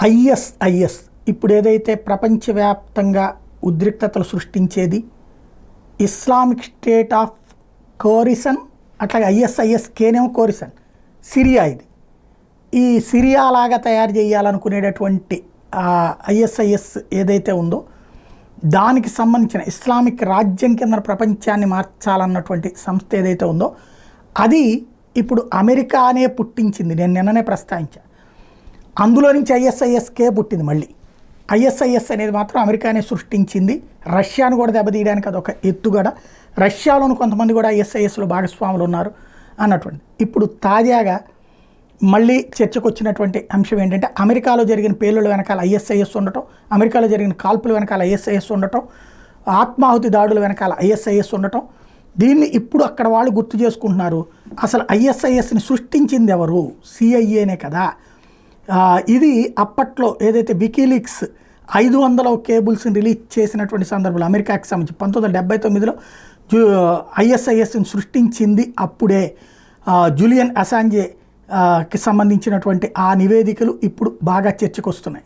ISIS ఇప్పుడు ఏదైతే ప్రపంచవ్యాప్తంగా ఉద్రిక్తతలు సృష్టించేది, ఇస్లామిక్ స్టేట్ ఆఫ్ కోరిసన్, అట్లాగే ఐఎస్ఐఎస్ కేనేమో కోరిసన్, సిరియా ఇది. ఈ సిరియా లాగా తయారు చేయాలనుకునేటటువంటి ఐఎస్ఐఎస్ ఏదైతే ఉందో దానికి సంబంధించిన ఇస్లామిక్ రాజ్యం కింద ప్రపంచాన్ని మార్చాలన్నటువంటి సంస్థ ఏదైతే ఉందో అది ఇప్పుడు అమెరికానే పుట్టించింది. నేను నిన్ననే ప్రస్తావించాను. అందులో నుంచి ఐఎస్ఐఎస్కే పుట్టింది. మళ్ళీ ఐఎస్ఐఎస్ అనేది మాత్రం అమెరికానే సృష్టించింది. రష్యాను కూడా దెబ్బతీయడానికి అదొక ఎత్తుగడ. రష్యాలోని కొంతమంది కూడా ఐఎస్ఐఎస్లో భాగస్వాములు ఉన్నారు అన్నటువంటి. ఇప్పుడు తాజాగా మళ్ళీ చర్చకు వచ్చినటువంటి అంశం ఏంటంటే అమెరికాలో జరిగిన పేలుళ్ళ వెనకాల ఐఎస్ఐఎస్ ఉండటం, అమెరికాలో జరిగిన కాల్పుల వెనకాల ఐఎస్ఐఎస్ ఉండటం, ఆత్మాహుతి దాడుల వెనకాల ఐఎస్ఐఎస్ ఉండటం. దీన్ని ఇప్పుడు అక్కడ వాళ్ళు గుర్తు చేసుకుంటున్నారు. అసలు ఐఎస్ఐఎస్ని సృష్టించింది ఎవరు? సిఐఏనే కదా. ఇది అప్పట్లో ఏదైతే వికీలీక్స్ 500 కేబుల్స్ని రిలీజ్ చేసినటువంటి సందర్భంలో అమెరికాకి సంబంధించి 1979లో ఐఎస్ఐఎస్ని సృష్టించింది అప్పుడే. జూలియన్ అసాంజేకి సంబంధించినటువంటి ఆ నివేదికలు ఇప్పుడు బాగా చర్చకు వస్తున్నాయి.